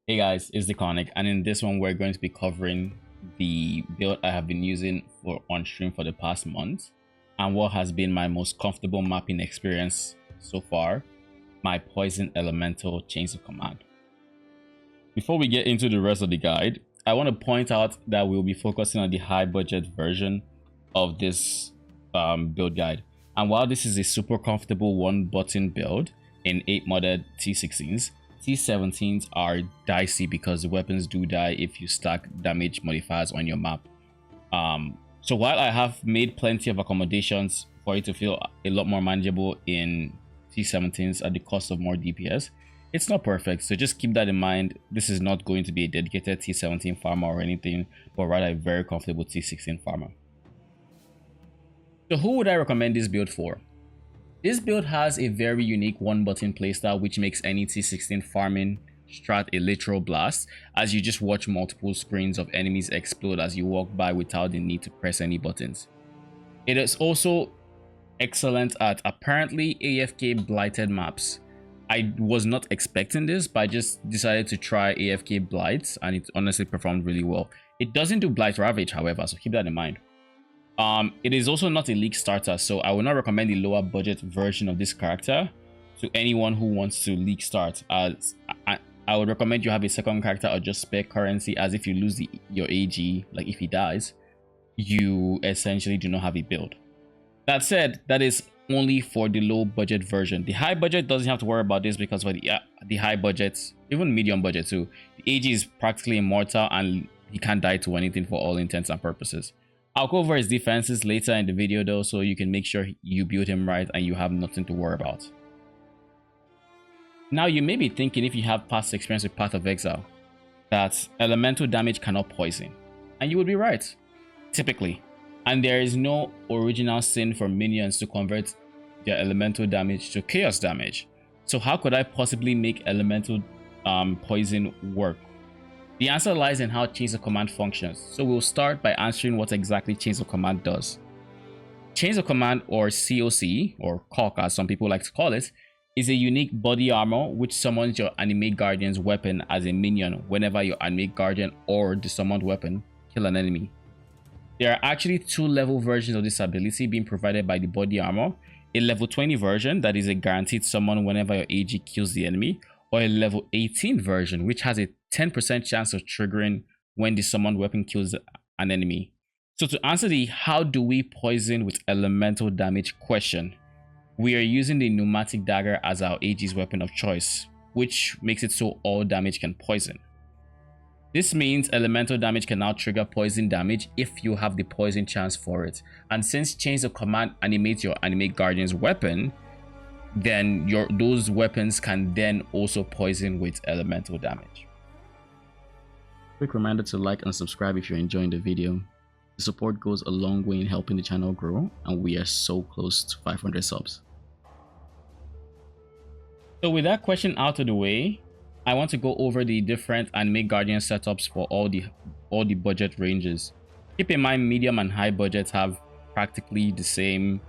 Hey guys, it's Deconic, and in this one we're going to be covering the build I have been using on stream for the past month and what has been my most comfortable mapping experience so far, my Poison Elemental Chains of Command. Before we get into the rest of the guide, I want to point out that we'll be focusing on the high budget version of this build guide. And while this is a super comfortable one button build in 8 modded T16s, T17s are dicey because the weapons do die if you stack damage modifiers on your map. So while I have made plenty of accommodations for it to feel a lot more manageable in T17s at the cost of more DPS, it's not perfect, so just keep that in mind. This is not going to be a dedicated T17 farmer or anything, but rather a very comfortable T16 farmer. So who would I recommend this build for? This build has a very unique one button playstyle which makes any T16 farming strat a literal blast, as you just watch multiple screens of enemies explode as you walk by without the need to press any buttons. It is also excellent at apparently AFK blighted maps. I was not expecting this, but I just decided to try AFK blights and it honestly performed really well. It doesn't do blight ravage, however, so keep that in mind. It is also not a league starter, so I would not recommend the lower budget version of this character to anyone who wants to league start, as I would recommend you have a second character or just spare currency, as if you lose your AG, like if he dies, you essentially do not have a build. That said, that is only for the low budget version. The high budget doesn't have to worry about this because for the high budgets, even medium budget too, the AG is practically immortal and he can't die to anything for all intents and purposes. I'll go over his defenses later in the video though, so you can make sure you build him right and you have nothing to worry about. Now you may be thinking, if you have past experience with Path of Exile, that elemental damage cannot poison. And you would be right, typically. And there is no original sin for minions to convert their elemental damage to chaos damage. So how could I possibly make elemental poison work? The answer lies in how Chains of Command functions. So we'll start by answering what exactly Chains of Command does. Chains of Command, or COC, or COC as some people like to call it, is a unique body armor which summons your Animate Guardian's weapon as a minion whenever your Animate Guardian or the summoned weapon kill an enemy. There are actually 2 level versions of this ability being provided by the body armor. A level 20 version that is a guaranteed summon whenever your AG kills the enemy, or a level 18 version which has a 10% chance of triggering when the summoned weapon kills an enemy. So to answer the how do we poison with elemental damage question, we are using the pneumatic dagger as our AG's weapon of choice, which makes it so all damage can poison. This means elemental damage can now trigger poison damage if you have the poison chance for it. And since Chains of Command animates your Animate Guardian's weapon, then those weapons can then also poison with elemental damage. Quick reminder to like and subscribe if you're enjoying the video. The support goes a long way in helping the channel grow, and we are so close to 500 subs. So with that question out of the way, I want to go over the different Animate Guardian setups for all the budget ranges. Keep in mind, medium and high budgets have practically the same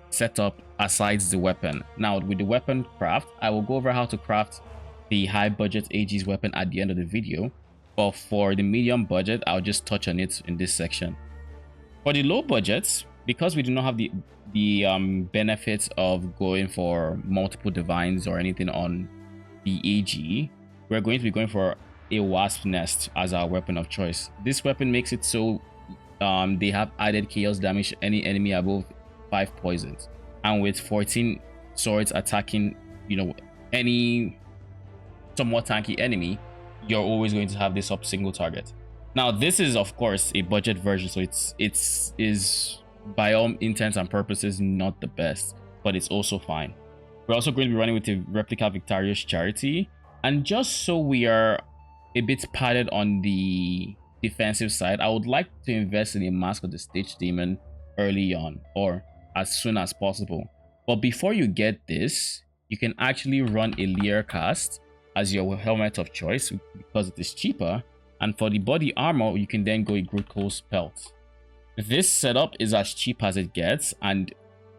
setup asides the weapon. Now with the weapon craft, I will go over how to craft the high budget AG's weapon at the end of the video, but for the medium budget, I'll just touch on it in this section. For the low budgets, because we do not have the benefits of going for multiple divines or anything on the AG, we're going to be going for a wasp nest as our weapon of choice. This weapon makes it so they have added chaos damage to any enemy above 5 poisons, and with 14 swords attacking, any somewhat tanky enemy, you're always going to have this up single target. Now this is of course a budget version, so it is by all intents and purposes not the best, but it's also fine. We're also going to be running with a replica Victorious Charity, and just so we are a bit padded on the defensive side, I would like to invest in a Mask of the Stitch Demon early on, or as soon as possible. But before you get this, you can actually run a Leer cast as your helmet of choice because it is cheaper, and for the body armor you can then go a Grutko's Pelt. This setup is as cheap as it gets, and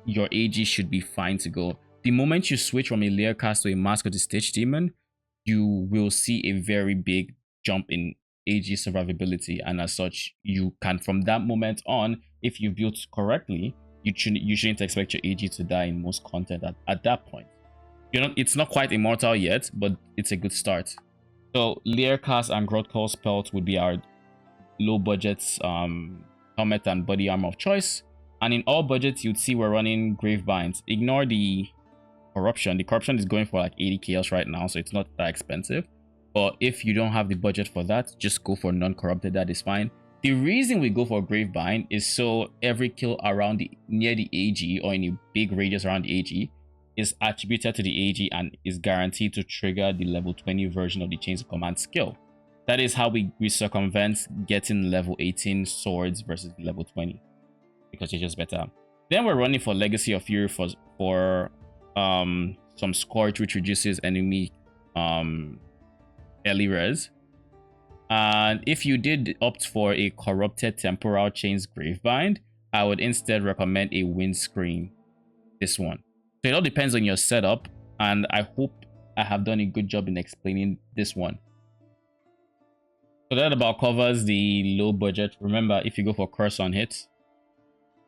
your AG should be fine to go. The moment you switch from a Leer cast to a Mask of the Stitch Demon, you will see a very big jump in AG survivability, and as such, you can, from that moment on, if you built correctly, you shouldn't expect your AG to die in most content at that point. It's not quite immortal yet, but it's a good start. So Learcast and Grotcall spells would be our low budgets helmet and body armor of choice. And in all budgets, you'd see we're running Gravebinds. Ignore the corruption. The corruption is going for like 80 chaos right now, so it's not that expensive. But if you don't have the budget for that, just go for non-corrupted. That is fine. The reason we go for Gravebind is so every kill around near the AG or in a big radius around the AG is attributed to the AG and is guaranteed to trigger the level 20 version of the Chains of Command skill. That is how we circumvent getting level 18 swords versus level 20, because it's just better. Then we're running for Legacy of Fury for some Scourge, which reduces enemy early res. And if you did opt for a Corrupted Temporal Chains Gravebind, I would instead recommend a Windscreen, this one. So it all depends on your setup, and I hope I have done a good job in explaining this one. So that about covers the low budget. Remember, if you go for Curse on hit,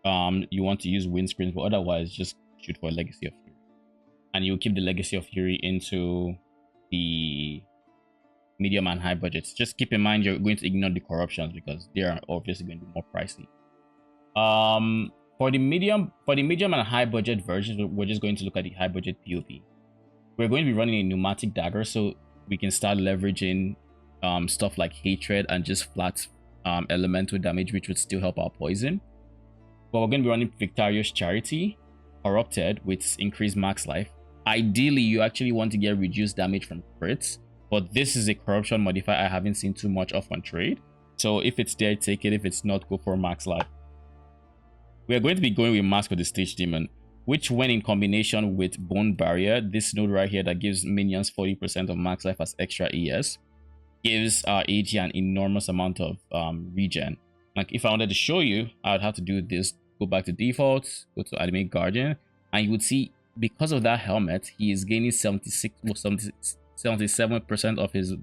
you want to use Windscreens, but otherwise just shoot for Legacy of Fury. And you'll keep the Legacy of Fury into the medium and high budgets. Just keep in mind you're going to ignore the corruptions because they are obviously going to be more pricey. For the medium and high budget versions, we're just going to look at the high budget PoB. We're going to be running a pneumatic dagger, so we can start leveraging stuff like hatred and just flat elemental damage, which would still help our poison. But we're going to be running Victorious Charity, corrupted with increased max life. Ideally, you actually want to get reduced damage from crits, but this is a corruption modifier I haven't seen too much of on trade. So if it's there, take it. If it's not, go for max life. We are going to be going with Mask of the Stage Demon, which when in combination with Bone Barrier, this node right here that gives minions 40% of max life as extra ES, gives our AG an enormous amount of regen. Like if I wanted to show you, I would have to do this, go back to default, go to Animate Guardian, and you would see because of that helmet, he is gaining 77% of his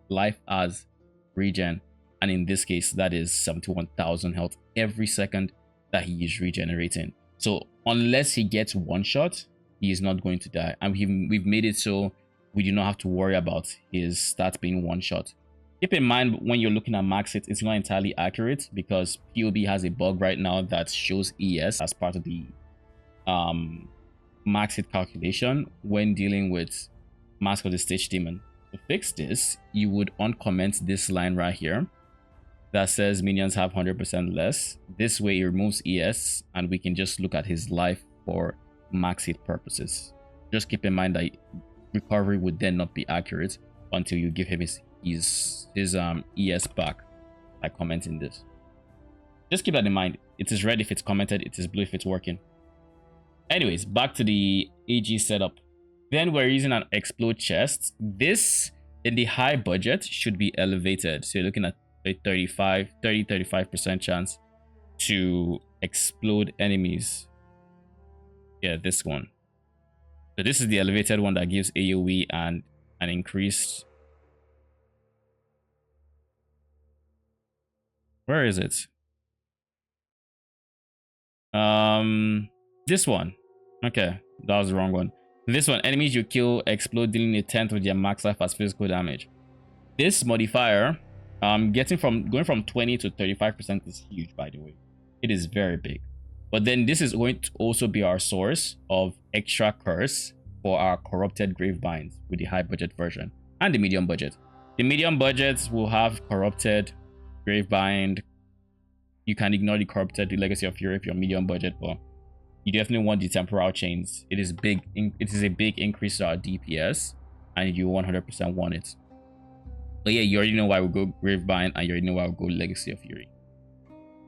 life as regen. And in this case, that is 71,000 health every second that he is regenerating. So unless he gets one shot, he is not going to die. And we've made it so we do not have to worry about his stats being one shot. Keep in mind when you're looking at max hit, it's not entirely accurate because PoB has a bug right now that shows ES as part of the max hit calculation when dealing with Mask of the Stage Demon. To fix this, you would uncomment this line right here that says minions have 100% less. This way it removes ES and we can just look at his life for max hit purposes. Just keep in mind that recovery would then not be accurate until you give him his ES back by commenting this. Just keep that in mind. It is red if it's commented, it is blue if it's working. Anyways, back to the AG setup. Then we're using an explode chest. This in the high budget should be elevated. So you're looking at a 30-35% chance to explode enemies. Yeah, this one. So this is the elevated one that gives AoE and an increased. Where is it? This one. Okay, that was the wrong one. This one, enemies you kill explode, dealing a 10th of their max life as physical damage. This modifier, going from 20 to 35% is huge, by the way. It is very big. But then this is going to also be our source of extra curse for our corrupted Gravebinds with the high budget version and the medium budget. The medium budgets will have corrupted Gravebind. You can ignore the corrupted, the Legacy of Fury if you're medium budget, but you definitely want the temporal chains. It is big. It is a big increase to our DPS, and you 100% want it. But yeah, you already know why we go Gravebind, and you already know why we go Legacy of Fury.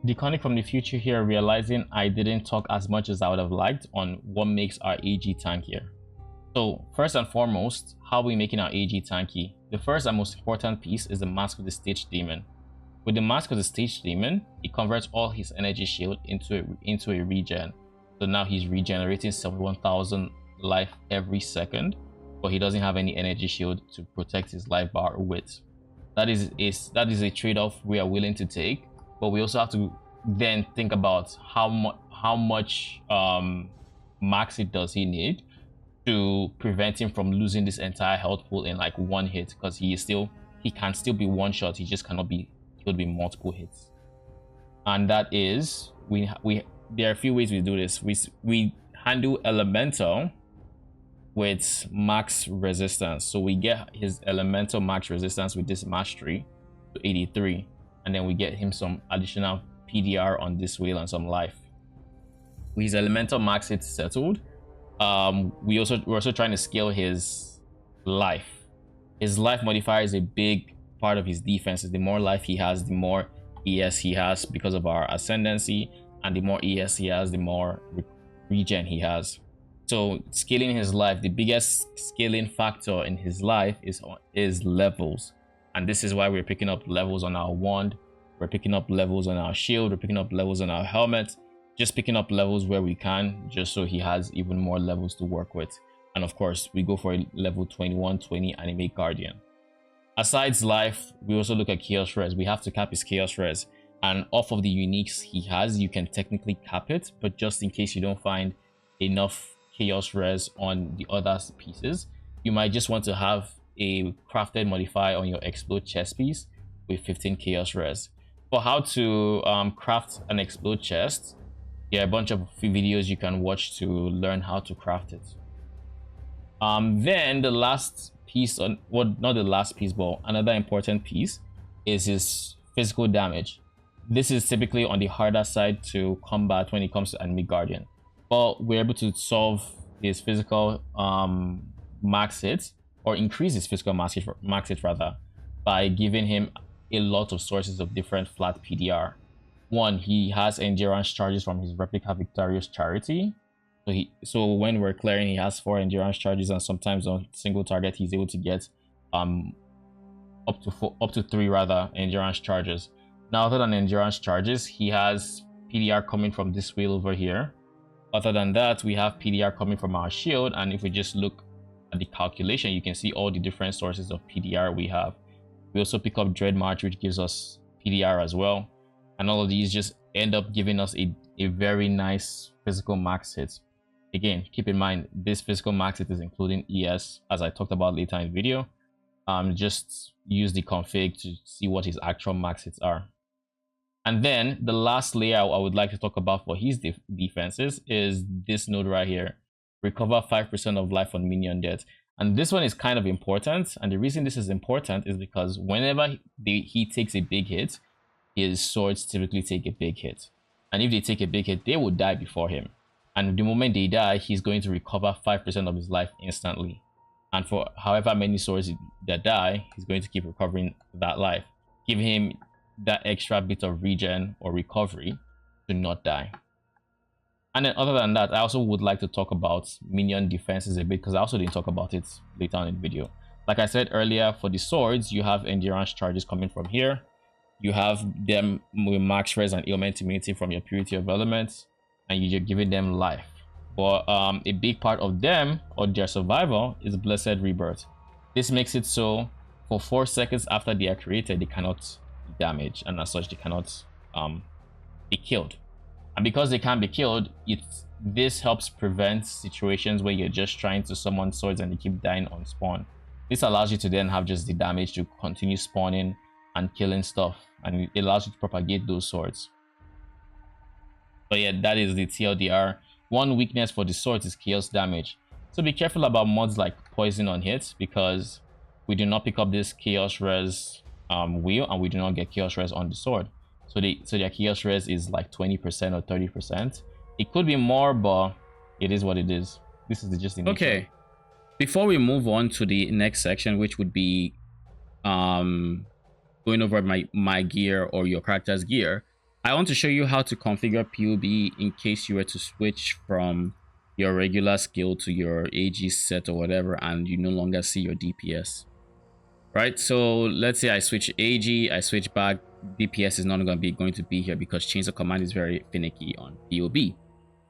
Deconic from the future here, realizing I didn't talk as much as I would have liked on what makes our AG tankier. So first and foremost, how are we making our AG tanky? The first and most important piece is the Mask of the Stage Demon. With the Mask of the Stage Demon, it converts all his energy shield into a regen. So now he's regenerating 71,000 life every second. but he doesn't have any energy shield to protect his life bar with. That is a trade-off we are willing to take, but we also have to then think about how much max it does he need to prevent him from losing this entire health pool in like one hit, because he can still be one shot. He just cannot be killed with multiple hits. And that is there are a few ways we do this. We handle elemental with max resistance, so we get his elemental max resistance with this mastery to 83, and then we get him some additional PDR on this wheel and some life. With his elemental max hits settled, we're also trying to scale his life. His life modifier is a big part of his defenses. The more life he has, the more ES he has because of our ascendancy, and the more ES he has, the more regen he has. So scaling his life, the biggest scaling factor in his life is levels, and this is why we're picking up levels on our wand, we're picking up levels on our shield, we're picking up levels on our helmet, just picking up levels where we can, just so he has even more levels to work with. And of course, we go for a level 21-20 Animate Guardian. Asides life, we also look at Chaos Res. We have to cap his Chaos Res, and off of the uniques he has, you can technically cap it, but just in case you don't find enough Chaos Res on the other pieces, you might just want to have a crafted modifier on your Explode chest piece with 15 Chaos Res. For how to craft an Explode chest, there are a bunch of videos you can watch to learn how to craft it. Then the last piece, not the last piece, but another important piece, is his physical damage. This is typically on the harder side to combat when it comes to Enemy Guardian, but we're able to solve his physical max hits, or increase his physical max hit rather, by giving him a lot of sources of different flat PDR. One, he has endurance charges from his replica Victorious Charity. So when we're clearing, he has 4 endurance charges, and sometimes on single target he's able to get up to 3 rather endurance charges. Now, other than endurance charges, he has PDR coming from this wheel over here. Other than that, we have PDR coming from our shield, and if we just look at the calculation, you can see all the different sources of PDR we have. We also pick up Dread March, which gives us PDR as well, and all of these just end up giving us a very nice physical max hit. Again, keep in mind, this physical max hit is including ES, as I talked about later in the video. Just use the config to see what his actual max hits are. And then the last layer I would like to talk about for his defenses is this node right here. Recover 5% of life on minion death. And this one is kind of important. And the reason this is important is because whenever he takes a big hit, his swords typically take a big hit. And if they take a big hit, they will die before him. And the moment they die, he's going to recover 5% of his life instantly. And for however many swords that die, he's going to keep recovering that life, giving him that extra bit of regen or recovery to not die. And then other than that, I also would like to talk about minion defenses a bit, because I also didn't talk about it later on in the video. Like I said earlier, for the swords, you have endurance charges coming from here. You have them with max res and ailment immunity from your purity of elements, and you're giving them life. But a big part of them, or their survival, is Blessed Rebirth. This makes it so for 4 seconds after they are created, they cannot damage, and as such they cannot be killed. And because they can't be killed, this helps prevent situations where you're just trying to summon swords and they keep dying on spawn. This allows you to then have just the damage to continue spawning and killing stuff, and it allows you to propagate those swords. But yeah, that is the TLDR. One weakness for the swords is chaos damage, so be careful about mods like poison on hits, because we do not pick up this chaos res wheel, and we do not get chaos res on the sword. So their chaos res is like 20% or 30%. It could be more, but it is what it is. This is just the nature. Okay, before we move on to the next section, which would be going over my gear or your character's gear, I want to show you how to configure PoB in case you were to switch from your regular skill to your AG set or whatever, and you no longer see your DPS. Right, so let's say I switch AG, I switch back, DPS is not going to be here because change of command is very finicky on PoB.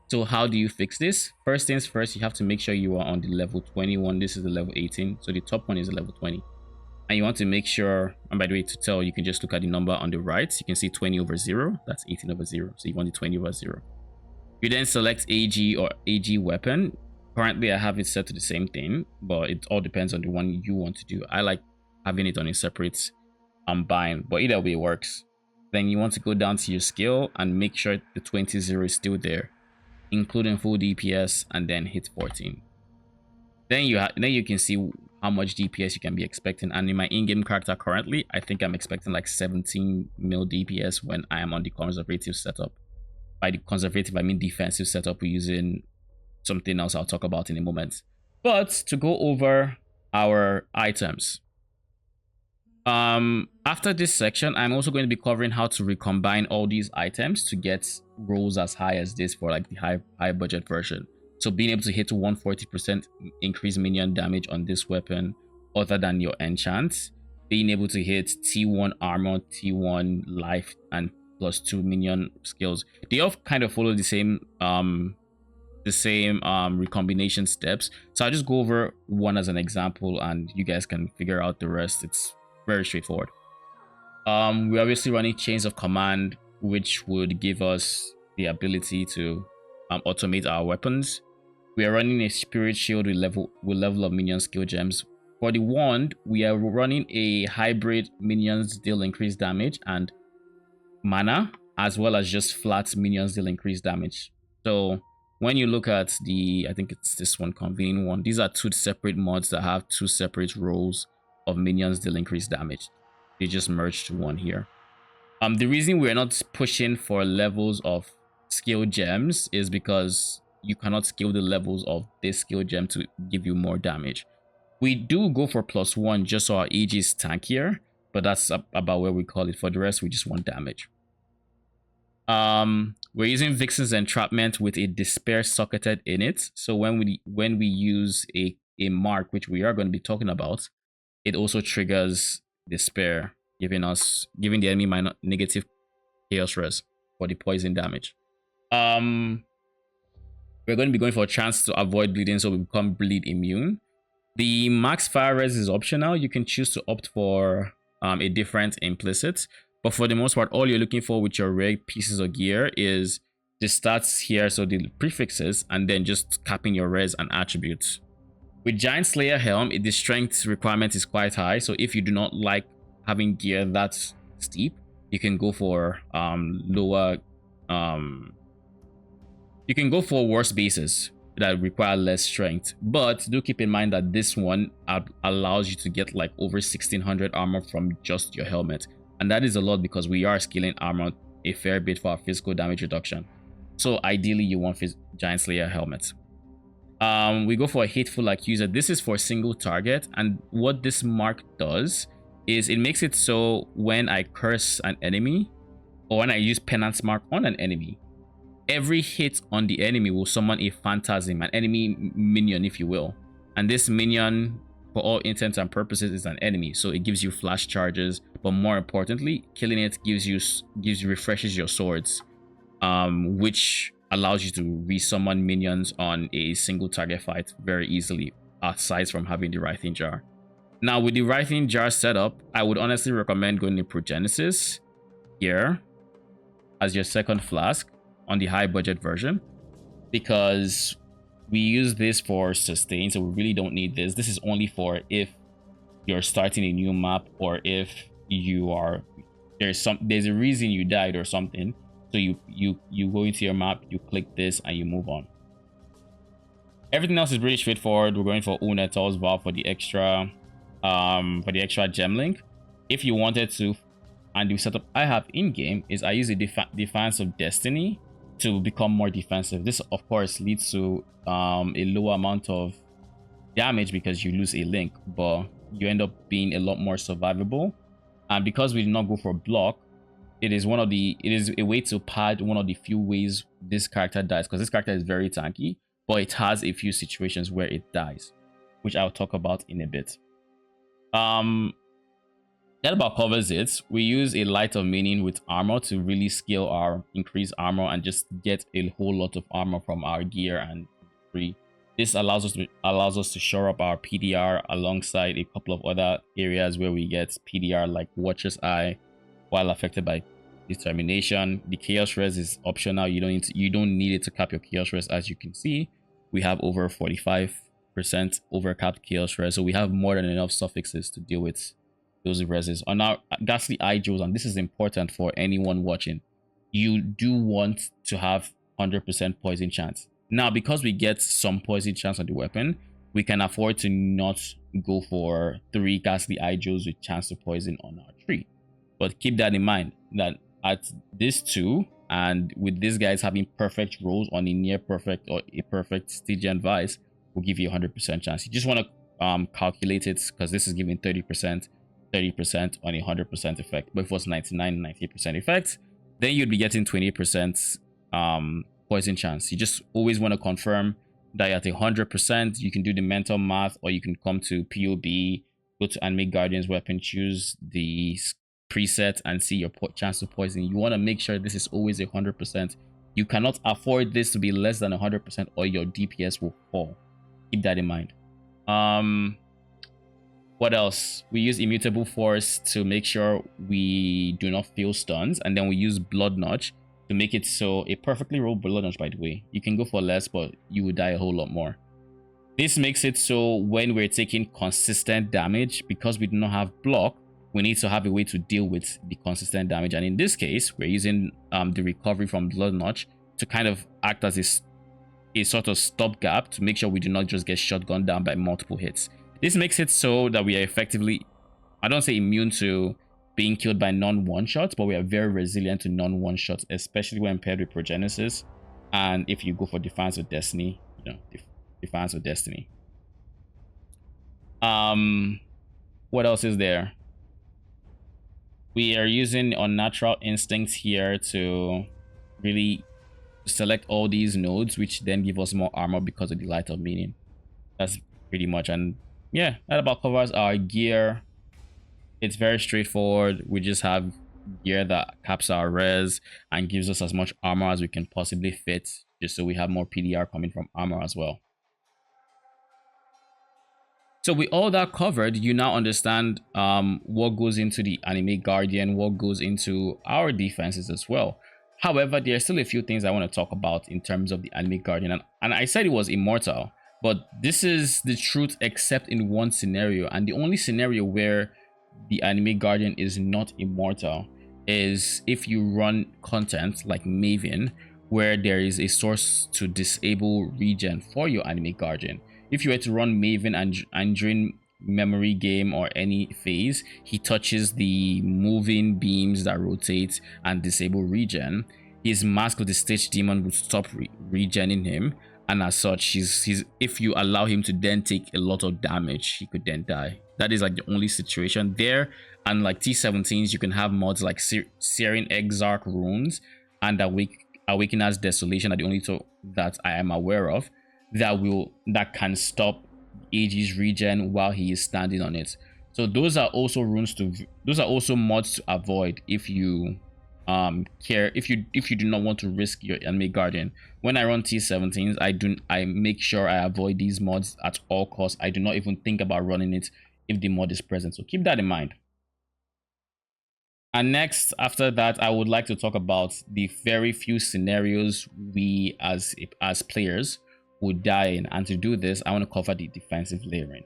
So how do you fix this? First things first, you have to make sure you are on the level 21. This is the level 18. So the top one is the level 20. And you want to make sure, and by the way, to tell, you can just look at the number on the right. You can see 20 over 0. That's 18 over 0. So you want the 20 over 0. You then select AG or AG weapon. Currently, I have it set to the same thing, but it all depends on the one you want to do. I like having it on a separate bind, but either way works. Then you want to go down to your skill and make sure the 20-0 is still there, including full DPS, and then hit 14. Then you can see how much DPS you can be expecting. And in my in-game character currently, I think I'm expecting like 17 mil DPS when I am on the conservative setup. By the conservative, I mean defensive setup. We're using something else I'll talk about in a moment. But to go over our items. After this section, I'm also going to be covering how to recombine all these items to get rolls as high as this for like the high budget version. So being able to hit 140% increased minion damage on this weapon other than your enchants. Being able to hit T1 armor, T1 life, and plus 2 minion skills. They all kind of follow the same recombination steps. So I'll just go over one as an example and you guys can figure out the rest. It's very straightforward. We're obviously running chains of command, which would give us the ability to automate our weapons. We are running a spirit shield with level of minion skill gems. For the wand, we are running a hybrid minions deal increased damage and mana, as well as just flat minions deal increased damage. So when you look at I think it's this one, convening one, these are two separate mods that have two separate rows of minions deal increased damage. They just merged to one here. The reason we're not pushing for levels of skill gems is because you cannot scale the levels of this skill gem to give you more damage. We do go for +1 just so our AG is tankier, but that's about where we call it. For the rest, we just want damage. We're using Vixen's entrapment with a despair socketed in it. So when we use a mark, which we are going to be talking about, it also triggers despair, giving the enemy negative chaos res for the poison damage. We're going to be going for a chance to avoid bleeding, so we become bleed immune. The max fire res is optional. You can choose to opt for a different implicit, but for the most part, all you're looking for with your rare pieces of gear is the stats here, so the prefixes, and then just capping your res and attributes. With Giant Slayer Helm, the strength requirement is quite high, so if you do not like having gear that steep, you can go for you can go for worse bases that require less strength, but do keep in mind that this one allows you to get like over 1600 armor from just your helmet, and that is a lot because we are scaling armor a fair bit for our physical damage reduction. So ideally you want Giant Slayer helmet. We go for a Hateful Accuser. This is for a single target, and what this mark does is it makes it so when I curse an enemy or when I use Penance Mark on an enemy, every hit on the enemy will summon a phantasm, an enemy minion if you will, and this minion for all intents and purposes is an enemy, so it gives you flash charges, but more importantly, killing it refreshes your swords, which allows you to resummon minions on a single target fight very easily, aside from having the Writhing Jar. Now with the Writhing Jar setup, I would honestly recommend going to Progenesis here as your second flask on the high budget version, because we use this for sustain, so we really don't need this. This is only for if you're starting a new map or if you are there's a reason you died or something, so you go into your map, you click this and you move on. Everything else is pretty straightforward. We're going for Unetol's Vow for the extra gem link. If you wanted to, and the setup I have in game is I use a Defiance of Destiny to become more defensive. This of course leads to a lower amount of damage because you lose a link, but you end up being a lot more survivable. And because we did not go for block, it is a way to pad one of the few ways this character dies, because this character is very tanky, but it has a few situations where it dies, which I'll talk about in a bit. That about covers it. We use a light of meaning with armor to really scale our increased armor and just get a whole lot of armor from our gear and free. This allows us to shore up our PDR alongside a couple of other areas where we get PDR like Watcher's Eye while affected by determination. The chaos res is optional. You don't need it to cap your chaos res. As you can see, we have over 45% overcapped chaos res, so we have more than enough suffixes to deal with those reses. On our ghastly eye jewels, and this is important for anyone watching, you do want to have 100% poison chance. Now, because we get some poison chance on the weapon, we can afford to not go for 3 ghastly eye jewels with chance to poison on our tree. But keep that in mind that at this 2, and with these guys having perfect rolls on a near perfect or a perfect Stygian Vice, will give you 100% chance. You just want to calculate it, because this is giving 30% on a 100% effect. But if it was 90% effect, then you'd be getting 20% poison chance. You just always want to confirm that at 100%. You can do the mental math, or you can come to PoB, go to Animate Guardian's weapon, choose the preset and see your chance to poison. You want to make sure this is always 100%. You cannot afford this to be less than 100% or your DPS will fall. Keep that in mind. What else? We use Immutable Force to make sure we do not feel stuns, and then we use Blood Notch to make it so a perfectly rolled Blood Notch, by the way. You can go for less, but you would die a whole lot more. This makes it so when we're taking consistent damage, because we do not have block, we need to have a way to deal with the consistent damage. And in this case, we're using the recovery from Blood Notch to kind of act as a sort of stopgap to make sure we do not just get shotgunned down by multiple hits. This makes it so that we are effectively, I don't say immune to being killed by non-one-shots, but we are very resilient to non-one-shots, especially when paired with Progenesis. And if you go for Defiance of Destiny, you know, Defiance of Destiny. What else is there? We are using Unnatural Instincts here to really select all these nodes, which then give us more armor because of the light of meaning. That's pretty much. And yeah, that about covers our gear. It's very straightforward. We just have gear that caps our res and gives us as much armor as we can possibly fit, just so we have more PDR coming from armor as well. So with all that covered, you now understand what goes into the Animate Guardian, what goes into our defenses as well. However, there are still a few things I want to talk about in terms of the Animate Guardian. And I said it was immortal, but this is the truth except in one scenario. And the only scenario where the Animate Guardian is not immortal is if you run content like Maven, where there is a source to disable regen for your Animate Guardian. If you were to run Maven and during memory game or any phase, he touches the moving beams that rotate and disable regen, his Mask of the Stitch Demon would stop regening him, and as such, he's if you allow him to then take a lot of damage, he could then die. That is like the only situation there. And like T17s, you can have mods like Searing Exarch Runes and Awakener's Desolation are the only two that I am aware of that can stop AG's regen while he is standing on it. So those are also mods to avoid if you if you do not want to risk your Animate Guardian. When I run T17s, I make sure I avoid these mods at all costs. I do not even think about running it if the mod is present, so keep that in mind. And next, after that, I would like to talk about the very few scenarios we as players would die in. And to do this, I want to cover the defensive layering.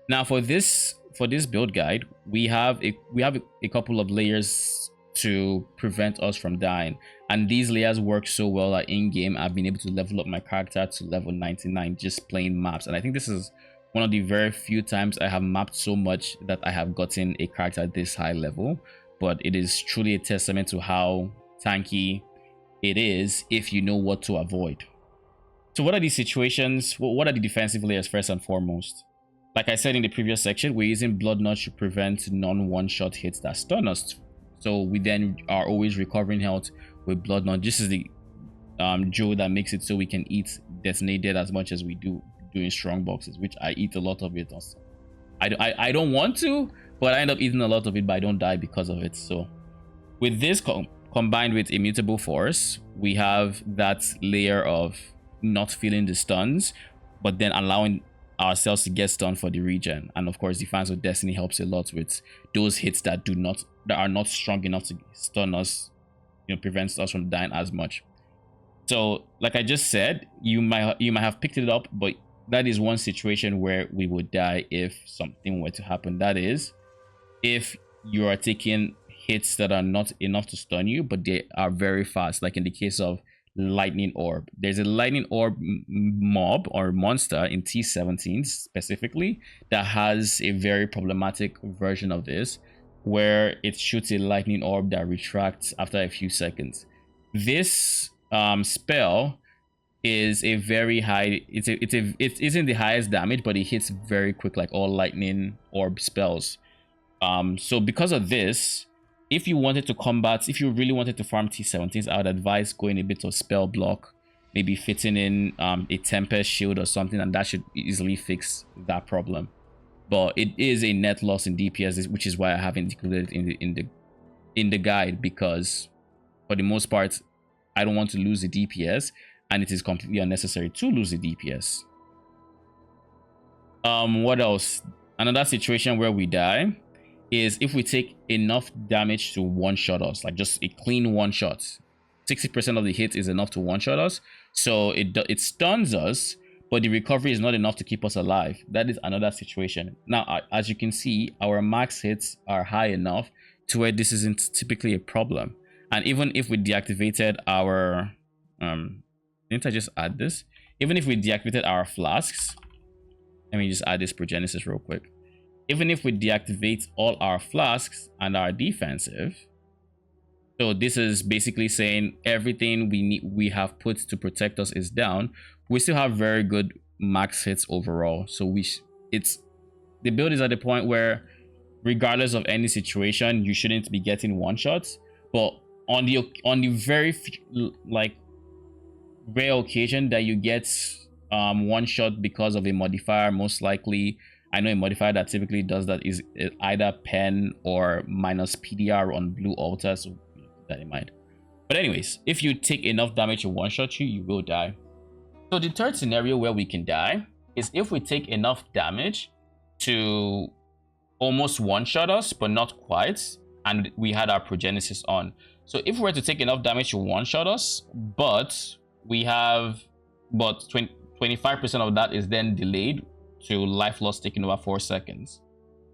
Now for this build guide, we have a couple of layers to prevent us from dying, and these layers work so well that in game I've been able to level up my character to level 99 just playing maps. And I think this is one of the very few times I have mapped so much that I have gotten a character this high level. But it is truly a testament to how tanky it is if you know what to avoid. So what are these situations? What are the defensive layers first and foremost? Like I said in the previous section, we're using Blood Notch to prevent non-one-shot hits that stun us. So we then are always recovering health with Blood Notch. This is the Joe that makes it so we can eat Detonate Dead as much as we do in strong boxes, which I eat a lot of it also. I don't want to, but I end up eating a lot of it, but I don't die because of it. So with this combined with Immutable Force, we have that layer of not feeling the stuns, but then allowing ourselves to get stunned for the regen. And of course, Defiance of Destiny helps a lot with those hits that are not strong enough to stun us, prevents us from dying as much. So like I just said, you might have picked it up, but that is one situation where we would die if something were to happen. That is, if you are taking hits that are not enough to stun you, but they are very fast, like in the case of Lightning Orb. There's a Lightning Orb mob or monster in T17 specifically that has a very problematic version of this, where it shoots a Lightning Orb that retracts after a few seconds. This spell is a very high, it isn't the highest damage, but it hits very quick, like all Lightning Orb spells. So because of this, if you wanted to combat, if you really wanted to farm T17s, I would advise going a bit of spell block, maybe fitting in a Tempest shield or something, and that should easily fix that problem. But it is a net loss in DPS, which is why I haven't included it in the guide, because for the most part, I don't want to lose the DPS, and it is completely unnecessary to lose the DPS. What else? Another situation where we die is if we take enough damage to one-shot us, like just a clean one-shot. 60% of the hit is enough to one-shot us, so it stuns us, but the recovery is not enough to keep us alive. That is another situation. Now, as you can see, our max hits are high enough to where this isn't typically a problem. And even if we deactivated our didn't I just add this? Even if we deactivated our flasks, let me just add this Progenesis real quick. Even if we deactivate all our flasks and our defensive, so this is basically saying everything we have put to protect us is down, we still have very good max hits overall. So the build is at the point where regardless of any situation, you shouldn't be getting one shots. But on the very like rare occasion that you get one shot because of a modifier, most likely, I know a modifier that typically does that is either pen or minus PDR on blue altars, so keep that in mind. But anyways, if you take enough damage to one shot you will die. So the third scenario where we can die is if we take enough damage to almost one shot us, but not quite, and we had our Progenesis on. So if we were to take enough damage to one shot us, but we have 25% of that is then delayed to life loss taking over 4 seconds.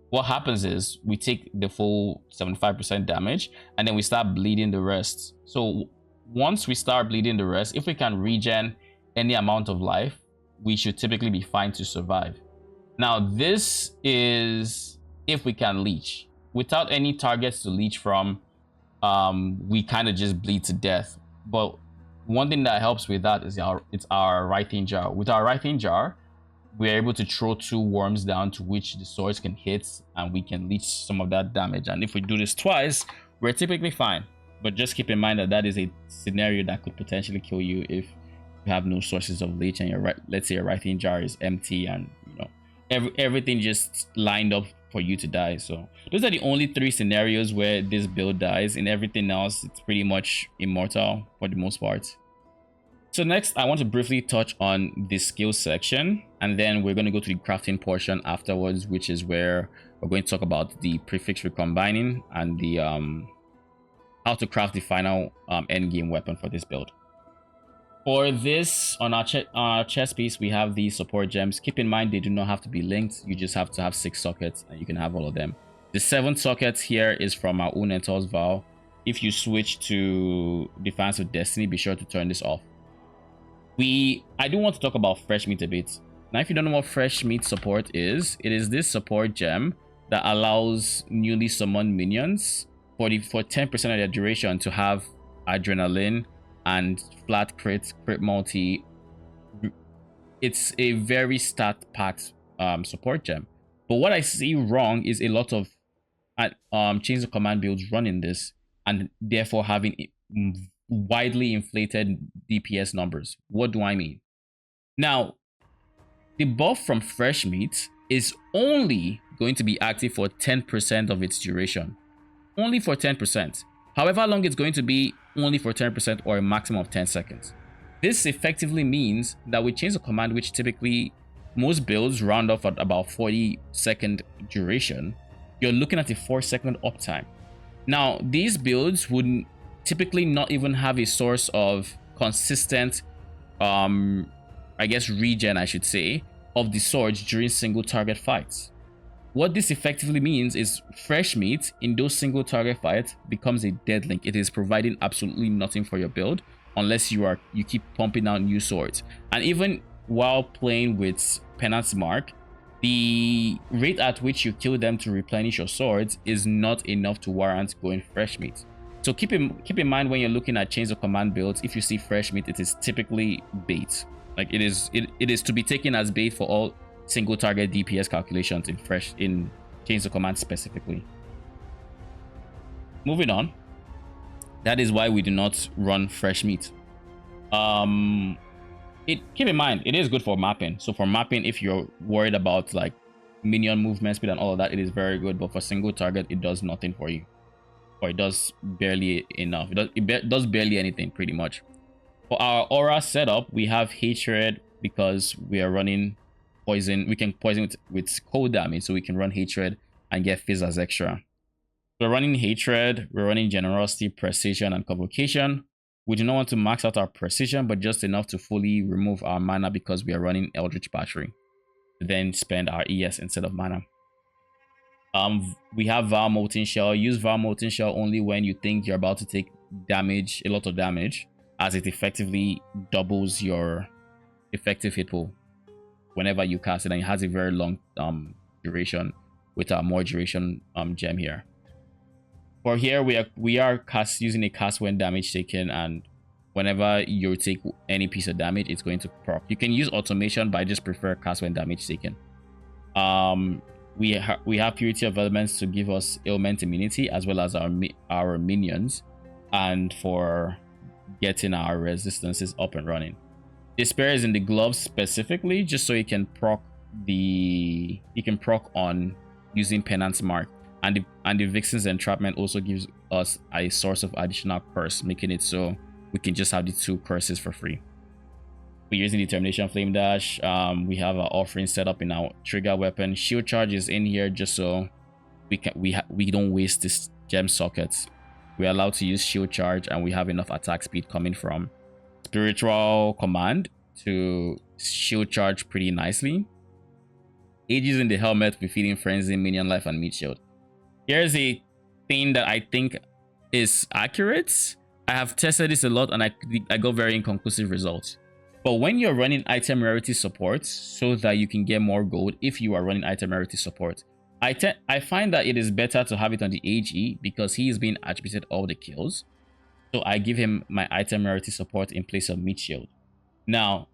What happens is we take the full 75% damage and then we start bleeding the rest. So once we start bleeding the rest, if we can regen any amount of life, we should typically be fine to survive. Now this is if we can leech. Without any targets to leech from, we kind of just bleed to death. But one thing that helps with that is our Writhing Jar. With our Writhing Jar, we're able to throw 2 worms down to which the swords can hit, and we can leech some of that damage. And if we do this twice, we're typically fine. But just keep in mind that that is a scenario that could potentially kill you if you have no sources of leech and let's say your Writhing Jar is empty and everything just lined up for you to die. So those are the only 3 scenarios where this build dies. In everything else, it's pretty much immortal for the most part. So next, I want to briefly touch on the skill section, and then we're going to go to the crafting portion afterwards, which is where we're going to talk about the prefix recombining and the how to craft the final end game weapon for this build. For this, on our chest piece, we have the support gems. Keep in mind, they do not have to be linked. You just have to have 6 sockets, and you can have all of them. The 7th socket here is from our own Entor's Vow. If you switch to Defiance of Destiny, be sure to turn this off. I do want to talk about fresh meat a bit. Now, if you don't know what fresh meat support is, it is this support gem that allows newly summoned minions for 10% of their duration to have adrenaline and flat crit multi. It's a very stat-packed support gem. But what I see wrong is a lot of chains of command builds running this and therefore having widely inflated DPS numbers. What do I mean? Now, the buff from fresh meat is only going to be active for 10% of its duration. Only for 10%. However long it's going to be, only for 10% or a maximum of 10 seconds. This effectively means that we change the command, which typically most builds round off at about 40-second duration. You're looking at a 4-second uptime. Now, these builds would typically not even have a source of consistent, I guess regen, I should say, of the swords during single target fights. What this effectively means is fresh meat in those single target fights becomes a dead link. It is providing absolutely nothing for your build unless you keep pumping out new swords. And even while playing with Penance Mark, the rate at which you kill them to replenish your swords is not enough to warrant going fresh meat. So keep in mind when you're looking at change of command builds, if you see fresh meat, it is typically bait. Like it is to be taken as bait for all single target DPS calculations in change of command specifically. Moving on. That is why we do not run fresh meat. Keep in mind, it is good for mapping. So for mapping, if you're worried about like minion movement speed and all of that, it is very good. But for single target, it does nothing for you, or it does barely enough. It does barely anything, pretty much. For our aura setup, we have hatred because we are running poison. We can poison with cold damage, so we can run hatred and get fizz as extra. We're running hatred, we're running generosity, precision, and convocation. We do not want to max out our precision, but just enough to fully remove our mana because we are running Eldritch Battery. Then spend our ES instead of mana. We have Vow Molten Shell. Use Vow Molten Shell only when you think you're about to take damage, a lot of damage, as it effectively doubles your effective hit pool whenever you cast it, and it has a very long duration with our more duration gem here. For here, we are using a cast when damage taken, and whenever you take any piece of damage, it's going to proc. You can use automation, but I just prefer cast when damage taken. We have Purity of Elements to give us ailment immunity as well as our minions, and for getting our resistances up and running. Despair is in the gloves specifically, just so you can proc on using Penance Mark. And the Vixen's Entrapment also gives us a source of additional curse, making it so we can just have the 2 curses for free. We're using Determination Flame Dash. We have our offering set up in our trigger weapon. Shield Charge is in here just so we don't waste this gem sockets. We're allowed to use Shield Charge, and we have enough attack speed coming from Spiritual Command to Shield Charge pretty nicely. Ages in the helmet with Feeding Frenzy, Minion Life, and Meat Shield. Here's a thing that I think is accurate. I have tested this a lot and I got very inconclusive results. But when you're running item rarity support, so that you can get more gold if you are running item rarity support, I find that it is better to have it on the AG because he is being attributed all the kills. So I give him my item rarity support in place of Meat Shield. Now,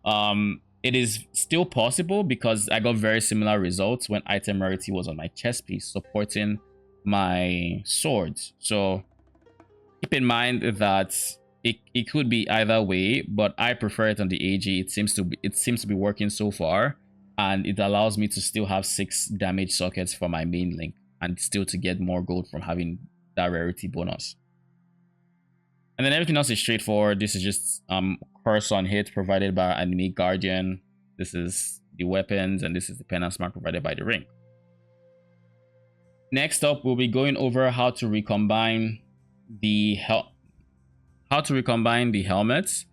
it is still possible because I got very similar results when item rarity was on my chest piece supporting my swords. So keep in mind that it could be either way, but I prefer it on the AG. It seems to be working so far, and it allows me to still have 6 damage sockets for my main link and still to get more gold from having that rarity bonus. And then everything else is straightforward. This is just curse on hit provided by Animate Guardian. This is the weapons, and this is the penance mark provided by the ring. Next up, we'll be going over how to recombine the helmets,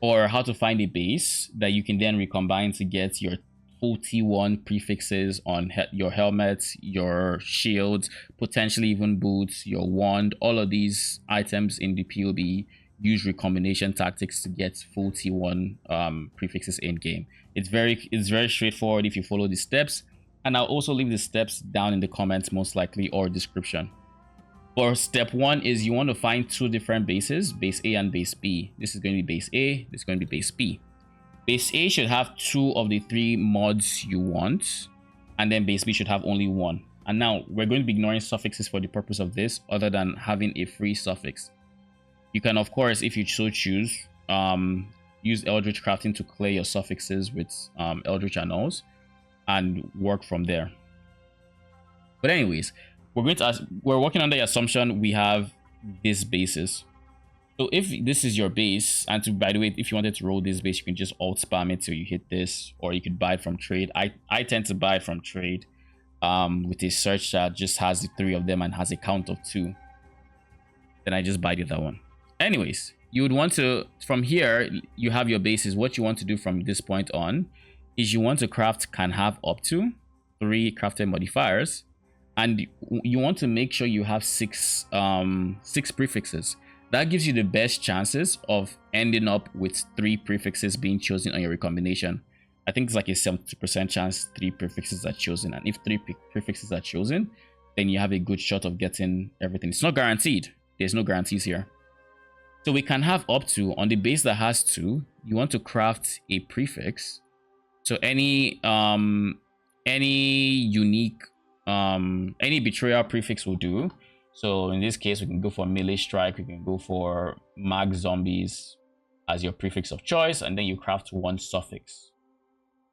or how to find a base that you can then recombine to get your full T1 prefixes on your helmets, your shields, potentially even boots, your wand. All of these items in the PoB use recombination tactics to get full T1 prefixes in game. It's very straightforward if you follow the steps. And I'll also leave the steps down in the comments most likely, or description. For step 1 is you want to find 2 different bases, base A and base B. This is going to be base A, this is going to be base B. Base A should have 2 of the 3 mods you want, and then base B should have only 1. And now we're going to be ignoring suffixes for the purpose of this, other than having a free suffix. You can, of course, if you so choose, use Eldritch Crafting to clear your suffixes with Eldritch Annals and work from there. But anyways, we're working under the assumption we have this basis. So if this is your base, and by the way, if you wanted to roll this base, you can just alt spam it till you hit this, or you could buy it from trade. I tend to buy it from trade with a search that just has the 3 of them and has a count of 2. Then I just buy the other one. Anyways, you would want to, from here, you have your bases. What you want to do from this point on is you want to craft can have up to 3 crafted modifiers, and you want to make sure you have 6 prefixes. That gives you the best chances of ending up with 3 prefixes being chosen on your recombination. I think it's like a 70% chance 3 prefixes are chosen, and if 3 prefixes are chosen, then you have a good shot of getting everything. It's not guaranteed. There's no guarantees here. So we can have up to, on the base that has 2, you want to craft a prefix. So any unique, any betrayal prefix will do. So in this case, we can go for melee strike, we can go for mag zombies as your prefix of choice, and then you craft 1 suffix.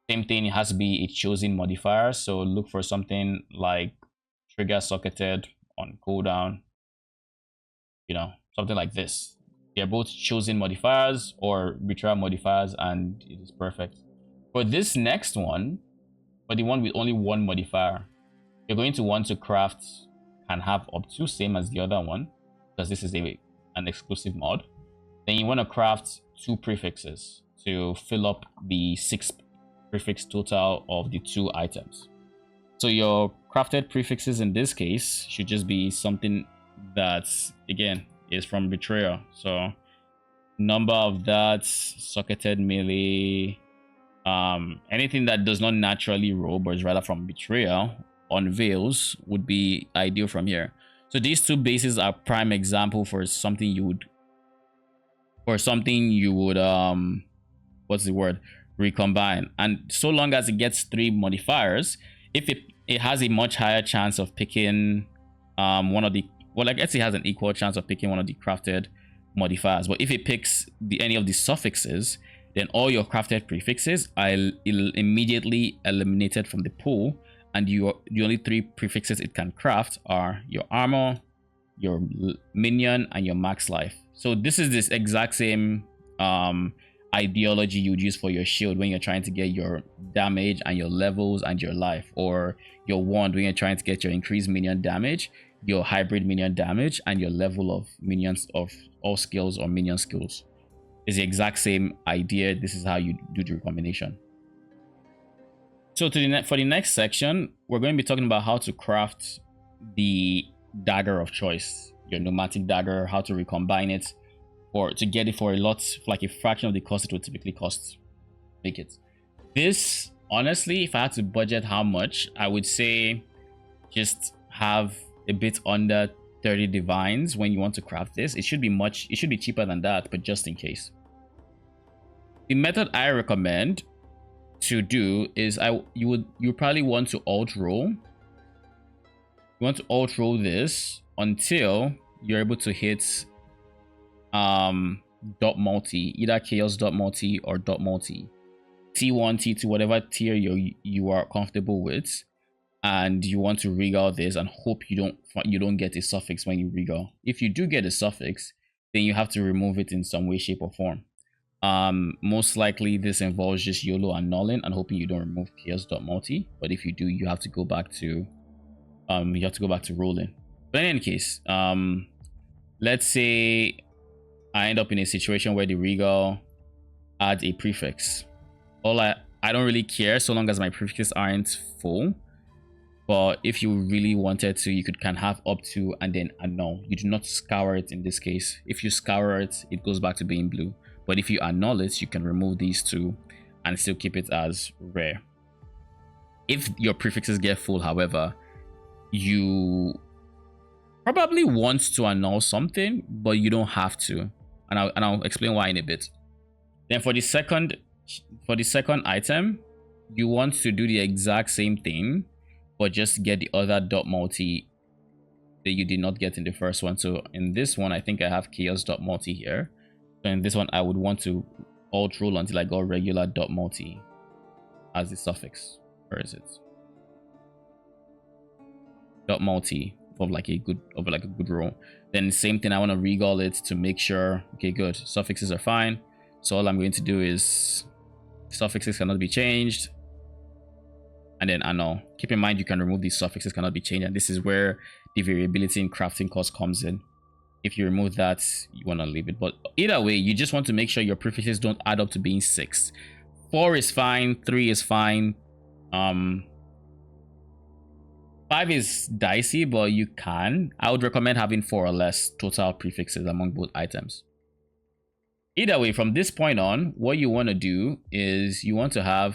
Same thing, it has to be a chosen modifier. So look for something like trigger socketed on cooldown, you know, something like this. They're both chosen modifiers or betrayal modifiers, and it is perfect. For this next one, for the one with only 1 modifier, you're going to want to craft can have up to, same as the other one, because this is an exclusive mod. Then you want to craft 2 prefixes to fill up the 6 prefix total of the 2 items. So your crafted prefixes in this case should just be something that, again, is from betrayal. So number of that, socketed melee, anything that does not naturally roll but is rather from betrayal, unveils would be ideal from here. So these 2 bases are prime example for something you would what's the word, recombine. And so long as it gets 3 modifiers, if it has a much higher chance of picking one of the, well, I guess it has an equal chance of picking one of the crafted modifiers. But if it picks any of the suffixes, then all your crafted prefixes are immediately eliminated from the pool, and the only 3 prefixes it can craft are your armor, your minion, and your max life. So this is this exact same ideology you'd use for your shield when you're trying to get your damage and your levels and your life, or your wand when you're trying to get your increased minion damage, your hybrid minion damage, and your level of minions of all skills or minion skills. It's the exact same idea. This is how you do the recombination. So for the next section, we're going to be talking about how to craft the dagger of choice, your pneumatic dagger, how to recombine it, or to get it for like a fraction of the cost it would typically cost. Make it. This, honestly, if I had to budget how much, I would say just have a bit under 30 divines when you want to craft this. It should be cheaper than that, but just in case. The method I recommend to do is you probably want to alt roll. You want to alt roll this until you're able to hit dot multi, either chaos dot multi or dot multi, T1, T2, whatever tier you are comfortable with, and you want to regal this and hope you don't get a suffix when you regal. If you do get a suffix, then you have to remove it in some way, shape, or form. Most likely this involves just YOLO and nulling and hoping you don't remove chaos.multi, but if you do, you have to go back to rolling. But in any case, let's say I end up in a situation where the regal adds a prefix. I don't really care so long as my prefixes aren't full. But if you really wanted to, you can have up to and then annul. You do not scour it in this case. If you scour it, it goes back to being blue. But if you annul it, you can remove these 2 and still keep it as rare. If your prefixes get full, however, you probably want to annul something, but you don't have to. And I'll explain why in a bit. Then for the second item, you want to do the exact same thing, but just get the other dot multi that you did not get in the first one. So in this one, I think I have chaos dot multi here. So in this one, I would want to alt roll until I got regular dot multi as the suffix. Where is it? dot multi of like a good row. Then same thing, I want to regall it to make sure, okay, good, suffixes are fine. So all I'm going to do is suffixes cannot be changed, and then annul. Keep in mind you can remove these suffixes cannot be changed, and this is where the variability in crafting cost comes in. If you remove that, you want to leave it, but either way, you just want to make sure your prefixes don't add up to being 6. 4 is fine, 3 is fine, 5 is dicey, but I would recommend having 4 or less total prefixes among both items. Either way, from this point on, what you want to do is you want to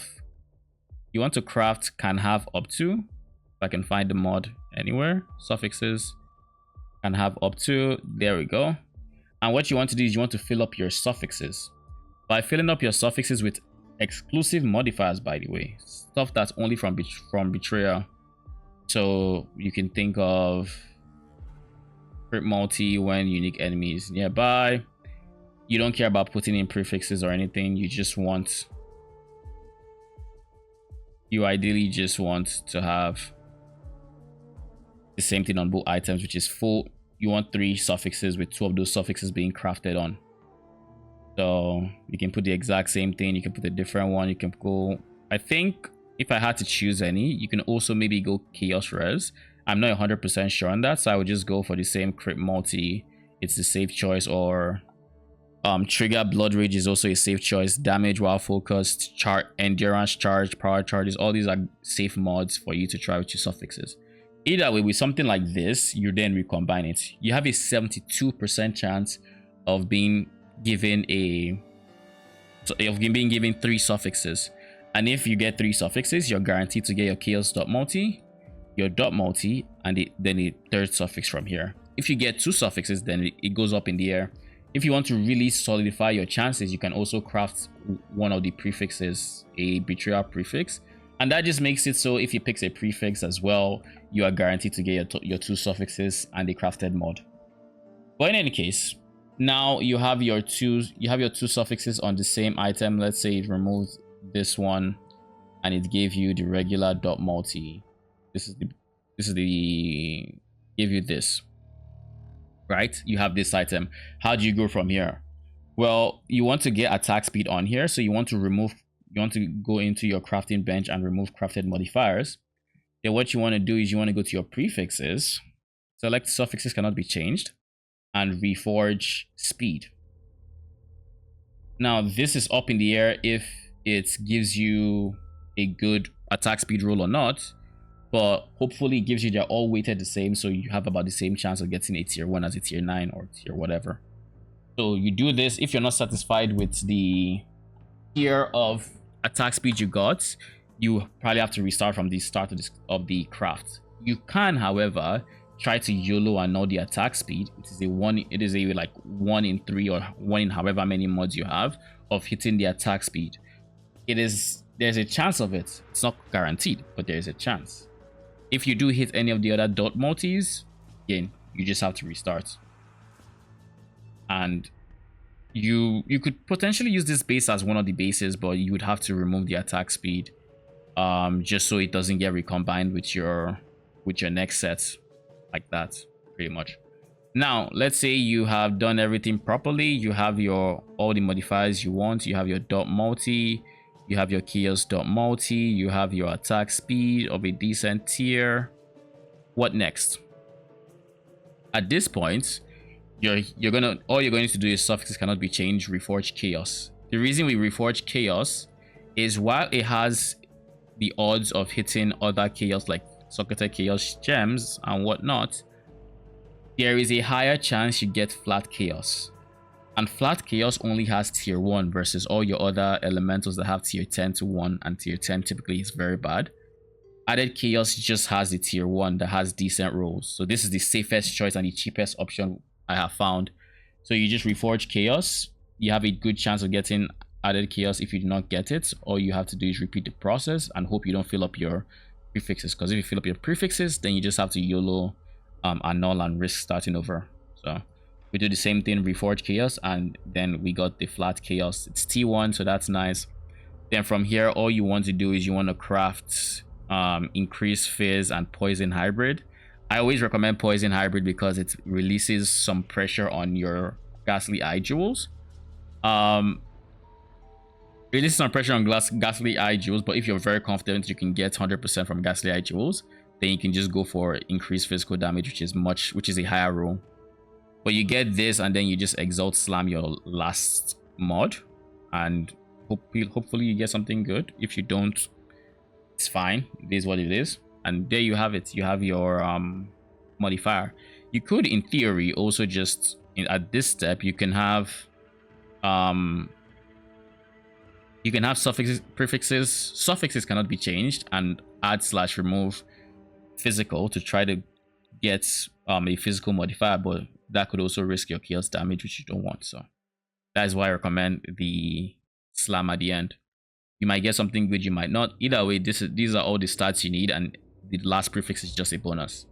craft can have up to, if I can find the mod anywhere, suffixes can have up to, there we go. And what you want to do is you want to fill up your suffixes. By filling up your suffixes with exclusive modifiers, by the way, stuff that's only from Betrayal. So you can think of crit multi when unique enemies nearby. You don't care about putting in prefixes or anything. You ideally just want to have the same thing on both items, which is full. You want 3 suffixes with 2 of those suffixes being crafted on. So you can put the exact same thing. You can put a different one. You can go, I think if I had to choose any, you can also maybe go chaos res. I'm not 100% sure on that, so I would just go for the same crit multi. It's the safe choice. Or trigger blood rage is also a safe choice. Damage while focused, endurance charge, power charges, all these are safe mods for you to try with your suffixes. Either way, with something like this, you then recombine it. You have a 72% chance of being given 3 suffixes. And if you get 3 suffixes, you're guaranteed to get your chaos dot multi, your dot multi, and then a 3rd suffix from here. If you get 2 suffixes, then it goes up in the air. If you want to really solidify your chances, you can also craft one of the prefixes, a betrayal prefix, and that just makes it so if you pick a prefix as well, you are guaranteed to get your 2 suffixes and the crafted mod. But in any case, now you have your 2 suffixes on the same item. Let's say it removed this one and it gave you the regular dot multi. Give you this. Right, you have this item. How do you go from here? Well, you want to get attack speed on here, so you want to go into your crafting bench and remove crafted modifiers. Then what you want to do is you want to go to your prefixes, select suffixes cannot be changed, and reforge speed. Now this is up in the air if it gives you a good attack speed roll or not, but hopefully it gives you they're all weighted the same, so you have about the same chance of getting a tier 1 as a tier 9 or tier whatever. So you do this. If you're not satisfied with the tier of attack speed you got, you probably have to restart from the start of the craft. You can, however, try to YOLO and know the attack speed. It is a like 1 in 3 or 1 in however many mods you have of hitting the attack speed. There's a chance of it. It's not guaranteed, but there is a chance. If you do hit any of the other dot multis, again, you just have to restart. And you could potentially use this base as one of the bases, but you would have to remove the attack speed, just so it doesn't get recombined with your next set, like that, pretty much. Now, let's say you have done everything properly. You have all the modifiers you want. You have your dot multi. You have your chaos dot multi, you have your attack speed of a decent tier. What next? At this point, all you're going to do is suffixes cannot be changed, reforge chaos. The reason we reforge chaos is while it has the odds of hitting other chaos like socketed chaos gems and whatnot, there is a higher chance you get flat chaos. And flat chaos only has tier 1 versus all your other elementals that have tier 10 to 1, and tier 10 typically is very bad. Added chaos just has the tier 1 that has decent rolls. So this is the safest choice and the cheapest option I have found. So you just reforge chaos. You have a good chance of getting added chaos. If you do not get it, all you have to do is repeat the process and hope you don't fill up your prefixes. Because if you fill up your prefixes, then you just have to YOLO, annul, and risk starting over. So we do the same thing, reforge chaos, and then we got the flat chaos. It's T1, so that's nice. Then from here, all you want to do is you want to craft increase fizz and poison hybrid. I always recommend Poison Hybrid because it releases some pressure on your Ghastly Eye Jewels. Releases some pressure on Ghastly Eye Jewels, but if you're very confident you can get 100% from Ghastly Eye Jewels, then you can just go for increased physical damage, which is a higher roll. But you get this, and then you just Exalt Slam your last mod, and hopefully you get something good. If you don't, it's fine. It is what it is. And there you have it. You have your modifier. You could, in theory, also just at this step you can have suffixes, prefixes. Suffixes cannot be changed, and add/remove physical to try to get a physical modifier, but that could also risk your chaos damage, which you don't want. So that is why I recommend the slam at the end. You might get something good, you might not. Either way, these are all the stats you need, and the last prefix is just a bonus.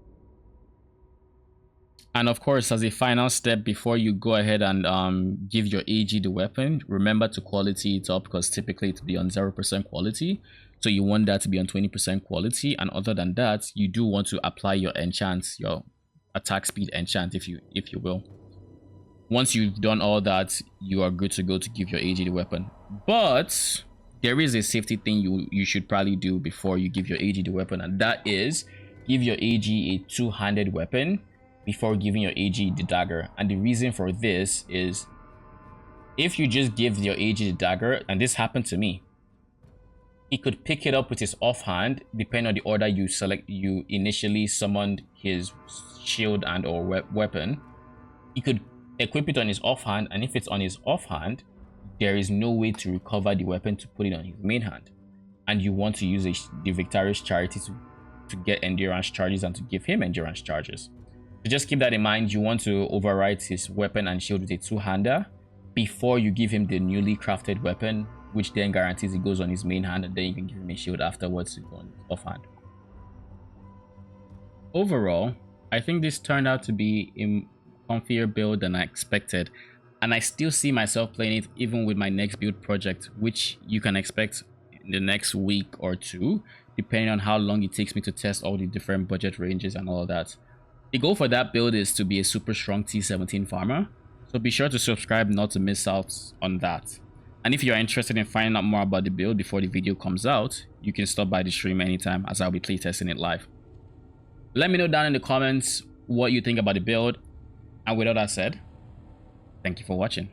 And of course, as a final step, before you go ahead and give your AG the weapon, remember to quality it up, because typically it will be on 0% quality. So you want that to be on 20% quality. And other than that, you do want to apply your enchants, your attack speed enchant, if you will. Once you've done all that, you are good to go to give your AG the weapon. But there is a safety thing you should probably do before you give your AG the weapon, and that is give your AG a two-handed weapon before giving your AG the dagger. And the reason for this is, if you just give your AG the dagger, and this happened to me, he could pick it up with his offhand, depending on the order you select. You initially summoned his shield and or weapon. He could equip it on his offhand, and if it's on his offhand, there is no way to recover the weapon to put it on his main hand, and you want to use the Victorious Charity to get endurance charges and to give him endurance charges. So just keep that in mind. You want to overwrite his weapon and shield with a two-hander before you give him the newly crafted weapon, which then guarantees it goes on his main hand, and then you can give him a shield afterwards on his offhand. Overall, I think this turned out to be a comfier build than I expected, and I still see myself playing it even with my next build project, which you can expect in the next week or two, depending on how long it takes me to test all the different budget ranges and all of that. The goal for that build is to be a super strong T17 farmer, so be sure to subscribe not to miss out on that. And if you are interested in finding out more about the build before the video comes out, you can stop by the stream anytime, as I'll be playtesting it live. Let me know down in the comments what you think about the build, and with all that said, thank you for watching.